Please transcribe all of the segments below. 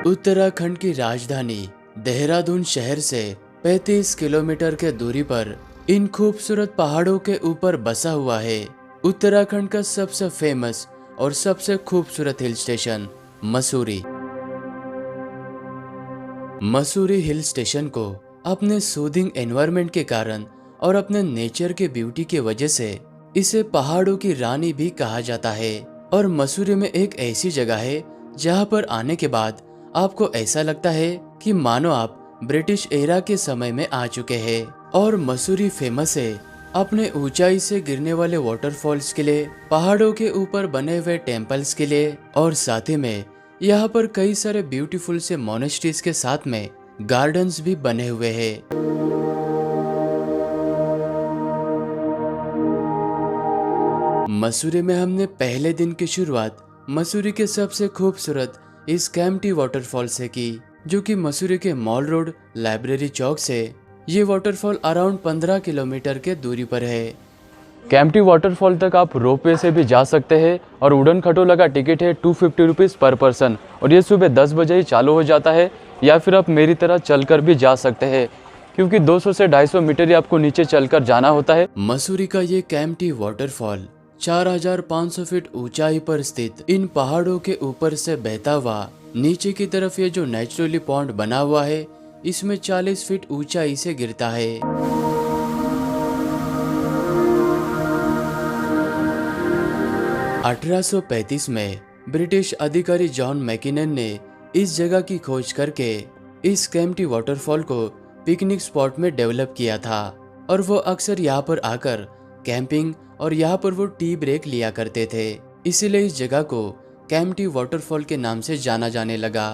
उत्तराखंड की राजधानी देहरादून शहर से 35 किलोमीटर के दूरी पर इन खूबसूरत पहाड़ों के ऊपर बसा हुआ है उत्तराखंड का सबसे फेमस और सबसे खूबसूरत hill station Mussoorie. Mussoorie hill station को अपने सूदिंग एनवायरनमेंट के कारण और अपने नेचर के ब्यूटी की वजह से इसे पहाड़ों की रानी भी कहा जाता है। और मसूरी में एक ऐसी जगह है जहां पर आने के बाद आपको ऐसा लगता है कि मानो आप ब्रिटिश एरा के समय में आ चुके हैं। और मसूरी फेमस है अपने ऊंचाई से गिरने वाले वाटरफॉल्स के लिए, पहाड़ों के ऊपर बने हुए टेम्पल्स के लिए, और साथ ही में यहाँ पर कई सारे ब्यूटीफुल से मोनेस्ट्रीज के साथ में गार्डन्स भी बने हुए हैं। मसूरी में हमने पहले दिन की शुरुआत मसूरी के सबसे खूबसूरत इस कैम्प्टी वाटरफॉल से की, जो कि मसूरी के मॉल रोड लाइब्रेरी चौक से ये वाटरफॉल अराउंड 15 किलोमीटर के दूरी पर है। कैम्प्टी वाटरफॉल तक आप रोपवे से भी जा सकते हैं और उड़न खटोला का टिकट है 250 रुपीज़ पर पर्सन, और ये सुबह 10 बजे ही चालू हो जाता है। या फिर आप मेरी तरह चलकर भी जा सकते हैं, क्योंकि 200 से 250 मीटर ही आपको नीचे चलकर जाना होता है। मसूरी का ये कैम्प्टी वाटरफॉल 4500 फीट ऊंचाई पर स्थित इन पहाड़ों के ऊपर से बहता हुआ नीचे की तरफ ये जो नेचुरली पॉन्ड बना हुआ है, इसमें 40 फीट ऊंचाई से गिरता है। 1835 में ब्रिटिश अधिकारी जॉन मैकिनन ने इस जगह की खोज करके इस कैम्प्टी वाटरफॉल को पिकनिक स्पॉट में डेवलप किया था, और वो अक्सर यहाँ पर आकर कैंपिंग और यहाँ पर वो टी ब्रेक लिया करते थे। इसीलिए इस जगह को कैम्प्टी वाटरफॉल के नाम से जाना जाने लगा।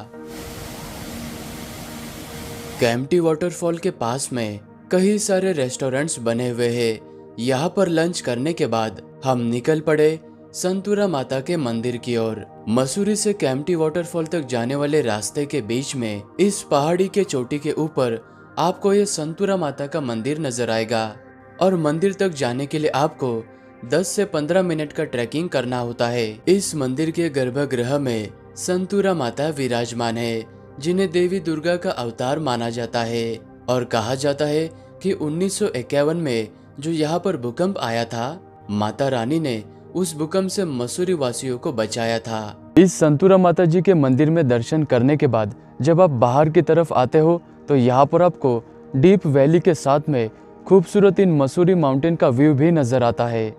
कैम्प्टी वाटरफॉल के पास में कई सारे रेस्टोरेंट्स बने हुए हैं। यहाँ पर लंच करने के बाद हम निकल पड़े संतूरा माता के मंदिर की ओर। मसूरी से कैम्प्टी वाटरफॉल तक जाने वाले रास्ते के बीच में इस पहाड़ी के चोटी के ऊपर आपको ये संतूरा माता का मंदिर नजर आएगा, और मंदिर तक जाने के लिए आपको 10 से 15 मिनट का ट्रैकिंग करना होता है। इस मंदिर के गर्भगृह में संतूरा माता विराजमान है, जिन्हें देवी दुर्गा का अवतार माना जाता है। और कहा जाता है कि 1951 में जो यहाँ पर भूकंप आया था, माता रानी ने उस भूकंप से मसूरी वासियों को बचाया था। इस संतूरा माता जी के मंदिर में दर्शन करने के बाद जब आप बाहर की तरफ आते हो तो यहाँ पर आपको डीप वैली के साथ में खूबसूरत इन मसूरी माउंटेन का व्यू भी नजर आता है।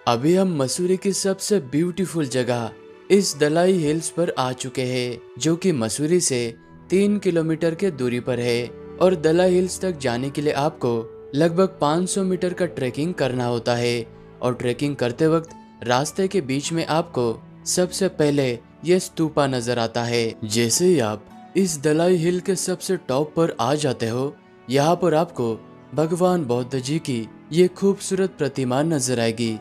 अभी हम मसूरी की सबसे ब्यूटीफुल जगह इस दलाई हिल्स पर आ चुके हैं, जो कि मसूरी से 3 किलोमीटर के दूरी पर है। और दलाई हिल्स तक जाने के लिए आपको लगभग 500 मीटर का ट्रैकिंग करना होता है। और ट्रैकिंग करते वक्त रास्ते के बीच में आपको सबसे पहले ये स्तूपा नजर आता है। जैसे ही आप इस दलाई हिल के सबसे टॉप पर आ जाते हो, यहाँ पर आपको भगवान बौद्ध जी की ये खूबसूरत प्रतिमा नजर आएगी।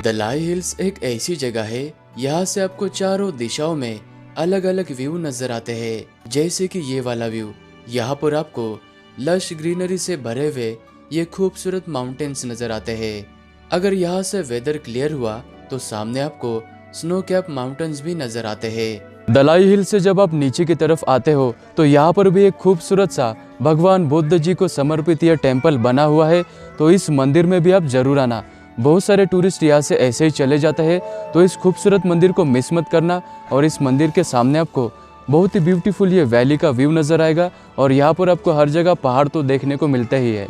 दलाई हिल्स एक ऐसी जगह है, यहाँ से आपको चारों दिशाओं में अलग अलग व्यू नजर आते हैं। जैसे कि ये वाला व्यू, यहाँ पर आपको लश ग्रीनरी से भरे हुए ये खूबसूरत माउंटेन्स नजर आते हैं। अगर यहाँ से वेदर क्लियर हुआ तो सामने आपको स्नो कैप माउंटेन्स भी नजर आते हैं। दलाई हिल से जब आप नीचे की तरफ आते हो तो यहाँ पर भी एक खूबसूरत सा भगवान बुद्ध जी को समर्पित यह टेम्पल बना हुआ है, तो इस मंदिर में भी आप जरूर आना। बहुत सारे टूरिस्ट यहाँ से ऐसे ही चले जाते हैं, तो इस खूबसूरत मंदिर को मिस मत करना। और इस मंदिर के सामने आपको बहुत ही ब्यूटीफुल ये वैली का व्यू नजर आएगा, और यहाँ पर आपको हर जगह पहाड़ तो देखने को मिलता ही है।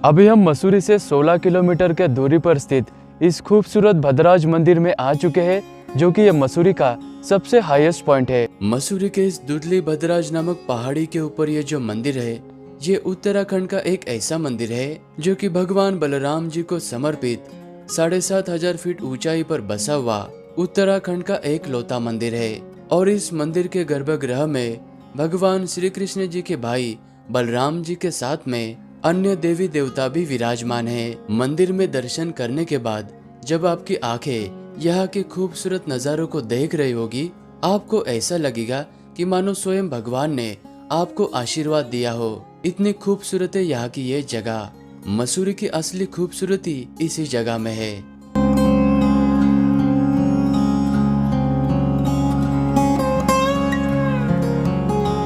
अभी हम मसूरी से 16 किलोमीटर के दूरी पर स्थित इस खूबसूरत भद्रराज मंदिर में आ चुके हैं, जो कि ये मसूरी का सबसे हाईएस्ट पॉइंट है। मसूरी के इस दुधली भद्रराज नामक पहाड़ी के ऊपर ये जो मंदिर है, ये उत्तराखंड का एक ऐसा मंदिर है जो कि भगवान बलराम जी को समर्पित 7500 फीट ऊंचाई पर बसा हुआ उत्तराखंड का एक लौता मंदिर है। और इस मंदिर के गर्भगृह में भगवान श्री कृष्ण जी के भाई बलराम जी के साथ में अन्य देवी देवता भी विराजमान है। मंदिर में दर्शन करने के बाद जब आपकी आंखें यहाँ के खूबसूरत नज़ारों को देख रही होगी, आपको ऐसा लगेगा कि मानो स्वयं भगवान ने आपको आशीर्वाद दिया हो। इतनी खूबसूरत है यहाँ की ये जगह। मसूरी की असली खूबसूरती इसी जगह में है।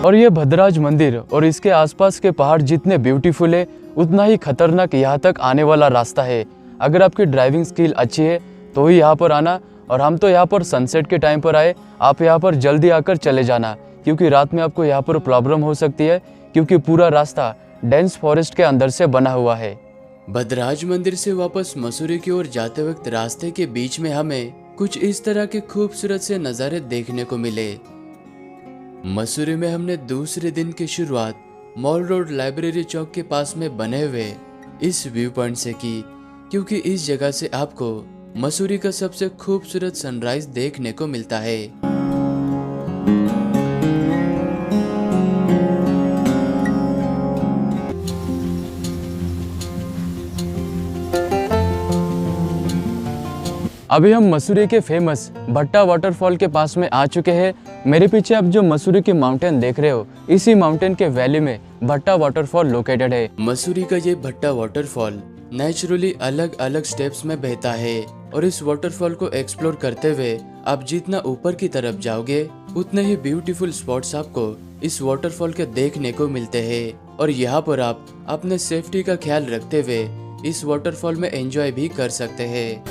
और ये भद्रराज मंदिर और इसके आसपास के पहाड़ जितने ब्यूटीफुल है, उतना ही खतरनाक यहाँ तक आने वाला रास्ता है। अगर आपकी ड्राइविंग स्किल अच्छी है तो ही यहाँ पर आना। और हम तो यहाँ पर सनसेट के टाइम पर आए, आप यहाँ पर जल्दी आकर चले जाना, क्योंकि रात में आपको यहाँ पर प्रॉब्लम हो सकती है, क्योंकि पूरा रास्ता डेंस फॉरेस्ट के अंदर से बना हुआ है। भद्रराज मंदिर से वापस मसूरी की ओर जाते वक्त रास्ते के बीच में हमें कुछ इस तरह के खूबसूरत से नज़ारे देखने को मिले। मसूरी में हमने दूसरे दिन की शुरुआत मॉल रोड लाइब्रेरी चौक के पास में बने हुए इस व्यू पॉइंट से की, क्योंकि इस जगह से आपको मसूरी का सबसे खूबसूरत सनराइज देखने को मिलता है। अभी हम मसूरी के फेमस भट्टा वाटरफॉल के पास में आ चुके हैं। मेरे पीछे आप जो मसूरी की माउंटेन देख रहे हो, इसी माउंटेन के वैली में भट्टा वाटरफॉल लोकेटेड है। मसूरी का ये भट्टा वाटरफॉल नेचुरली अलग अलग स्टेप्स में बहता है, और इस वाटरफॉल को एक्सप्लोर करते हुए आप जितना ऊपर की तरफ जाओगे उतने ही ब्यूटीफुल स्पॉट्स आपको इस वाटरफॉल के देखने को मिलते हैं। और यहाँ पर आप अपने सेफ्टी का ख्याल रखते हुए इस वाटरफॉल में एंजॉय भी कर सकते हैं।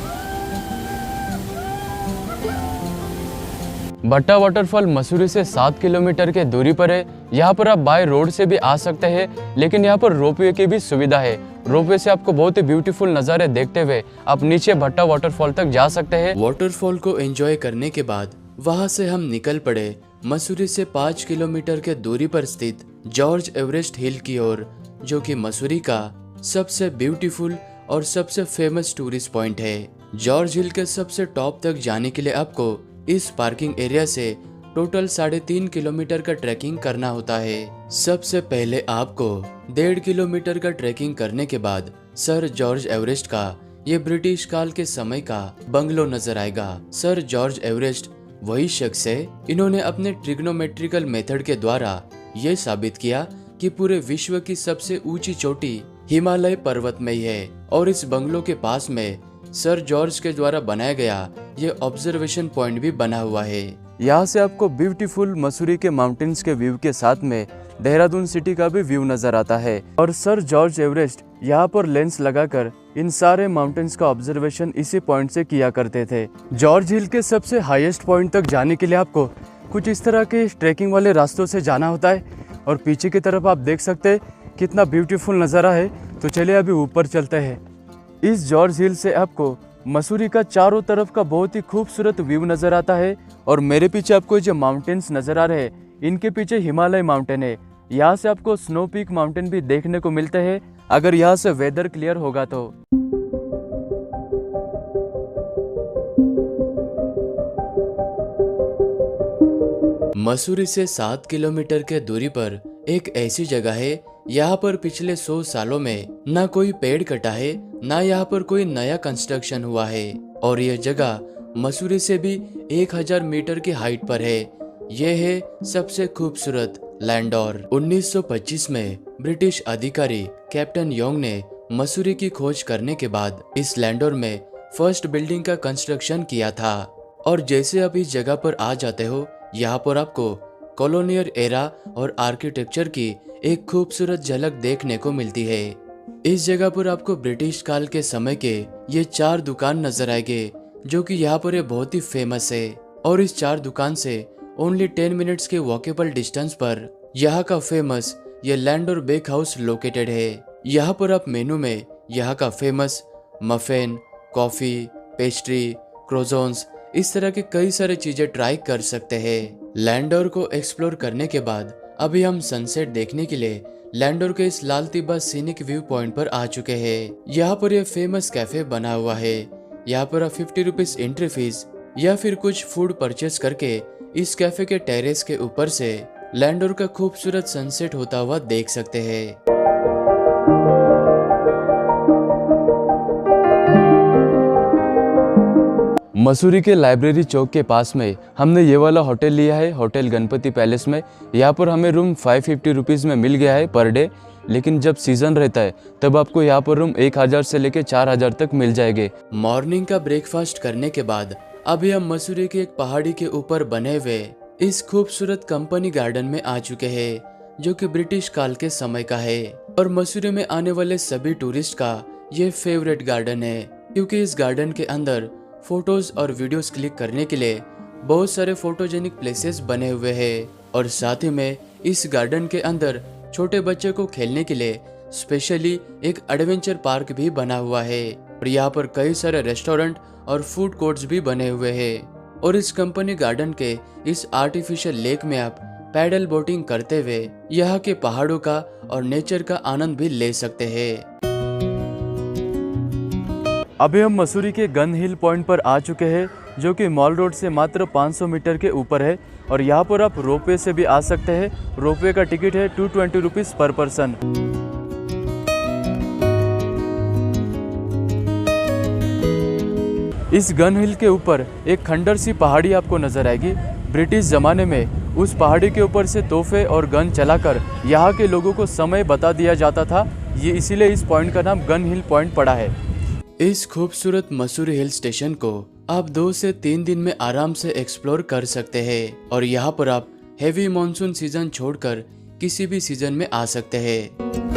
भट्टा वाटरफॉल मसूरी से 7 किलोमीटर के दूरी पर है। यहाँ पर आप बाय रोड से भी आ सकते हैं, लेकिन यहाँ पर रोपवे की भी सुविधा है। रोपवे से आपको बहुत ही ब्यूटीफुल नज़ारे देखते हुए आप नीचे भट्टा वाटरफॉल तक जा सकते हैं। वाटरफॉल को एंजॉय करने के बाद वहाँ से हम निकल पड़े मसूरी से 5 किलोमीटर के दूरी पर स्थित जॉर्ज एवरेस्ट हिल की ओर, जो कि मसूरी का सबसे ब्यूटीफुल और सबसे फेमस टूरिस्ट पॉइंट है। जॉर्ज हिल के सबसे टॉप तक जाने के लिए आपको इस पार्किंग एरिया से टोटल 3.5 किलोमीटर का ट्रैकिंग करना होता है। सबसे पहले आपको 1.5 किलोमीटर का ट्रैकिंग करने के बाद सर जॉर्ज एवरेस्ट का ये ब्रिटिश काल के समय का बंगलो नजर आएगा। सर जॉर्ज एवरेस्ट वही शख्स है, इन्होंने अपने ट्रिग्नोमेट्रिकल मेथड के द्वारा ये साबित किया कि पूरे विश्व की सबसे ऊंची चोटी हिमालय पर्वत में ही है। और इस बंगलो के पास में सर जॉर्ज के द्वारा बनाया गया ये ऑब्जर्वेशन पॉइंट भी बना हुआ है। यहाँ से आपको ब्यूटीफुल मसूरी के माउंटेन्स के व्यू के साथ में देहरादून सिटी का भी व्यू नजर आता है। और सर जॉर्ज एवरेस्ट यहाँ पर लेंस लगाकर इन सारे माउंटेन्स का ऑब्जर्वेशन इसी पॉइंट से किया करते थे। जॉर्ज हिल के सबसे हाईएस्ट पॉइंट तक जाने के लिए आपको कुछ इस तरह के ट्रैकिंग वाले रास्तों से जाना होता है। और पीछे की तरफ आप देख सकते हैं कितना ब्यूटीफुल नज़ारा है। तो चलिए अभी ऊपर चलते हैं। इस जॉर्ज हिल से आपको मसूरी का चारों तरफ का बहुत ही खूबसूरत व्यू नजर आता है। और मेरे पीछे आपको जो माउंटेन्स नजर आ रहे हैं, इनके पीछे हिमालय माउंटेन है। यहाँ से आपको स्नो पीक माउंटेन भी देखने को मिलते हैं, अगर यहाँ से वेदर क्लियर होगा तो। मसूरी से 7 किलोमीटर के दूरी पर एक ऐसी जगह है, यहाँ पर पिछले 100 सालों में ना कोई पेड़ कटा है, ना यहाँ पर कोई नया कंस्ट्रक्शन हुआ है। और यह जगह मसूरी से भी 1000 मीटर की हाइट पर है। यह है सबसे खूबसूरत लैंडोर। 1925 में ब्रिटिश अधिकारी कैप्टन योंग ने मसूरी की खोज करने के बाद इस लैंडोर में फर्स्ट बिल्डिंग का कंस्ट्रक्शन किया था। और जैसे आप इस जगह पर आ जाते हो, यहाँ पर आपको कॉलोनियल एरा और आर्किटेक्चर की एक खूबसूरत झलक देखने को मिलती है। इस जगह पर आपको ब्रिटिश काल के समय के ये 4 दुकान नजर आएंगे, जो कि यहाँ पर ये बहुत ही फेमस है। और इस 4 दुकान से ओनली 10 मिनट्स के वॉकेबल डिस्टेंस पर यहाँ का फेमस ये लैंडोर बेक हाउस लोकेटेड है। यहाँ पर आप मेनू में यहाँ का फेमस मफिन, कॉफी, पेस्ट्री, क्रोजोन्स, इस तरह के कई सारे चीजें ट्राई कर सकते हैं। लैंडोर को एक्सप्लोर करने के बाद अभी हम सनसेट देखने के लिए लैंडोर के इस लाल तिब्बा सीनिक व्यू पॉइंट पर आ चुके हैं। यहाँ पर यह फेमस कैफे बना हुआ है। यहाँ पर आप 50 रुपीज एंट्री फीस या फिर कुछ फूड परचेस करके इस कैफे के टेरेस के ऊपर से लैंडोर का खूबसूरत सनसेट होता हुआ देख सकते हैं। मसूरी के लाइब्रेरी चौक के पास में हमने ये वाला होटल लिया है, होटल गणपति पैलेस में। यहाँ पर हमें रूम 550 रुपीज़ में मिल गया है पर डे, लेकिन जब सीज़न रहता है तब आपको यहाँ पर रूम 1000 से लेके 4000 तक मिल जाएंगे। मॉर्निंग का ब्रेकफास्ट करने के बाद अभी हम मसूरी के एक पहाड़ी के ऊपर बने हुए इस खूबसूरत कंपनी गार्डन में आ चुके हैं, जो कि ब्रिटिश काल के समय का है और मसूरी में आने वाले सभी टूरिस्ट का ये फेवरेट गार्डन है, क्योंकि इस गार्डन के अंदर फोटोज और वीडियोस क्लिक करने के लिए बहुत सारे फोटोजेनिक प्लेसेस बने हुए हैं और साथ ही में इस गार्डन के अंदर छोटे बच्चे को खेलने के लिए स्पेशली एक एडवेंचर पार्क भी बना हुआ है और यहाँ पर कई सारे रेस्टोरेंट और फूड कोर्ट्स भी बने हुए हैं। और इस कंपनी गार्डन के इस आर्टिफिशियल लेक में आप पैडल बोटिंग करते हुए यहाँ के पहाड़ों का और नेचर का आनंद भी ले सकते हैं। अभी हम मसूरी के गन हिल पॉइंट पर आ चुके हैं, जो कि मॉल रोड से मात्र 500 मीटर के ऊपर है और यहाँ पर आप रोपवे से भी आ सकते हैं। रोपवे का टिकट है 220 रुपीज़ पर पर्सन। इस गन हिल के ऊपर एक खंडर सी पहाड़ी आपको नजर आएगी। ब्रिटिश ज़माने में उस पहाड़ी के ऊपर से तोहफे और गन चलाकर यहाँ के लोगों को समय बता दिया जाता था। ये इसीलिए इस पॉइंट का नाम गन हिल पॉइंट पड़ा है। इस खूबसूरत मसूरी हिल स्टेशन को आप 2 से 3 दिन में आराम से एक्सप्लोर कर सकते हैं और यहाँ पर आप हेवी मॉनसून सीजन छोड़कर किसी भी सीजन में आ सकते हैं।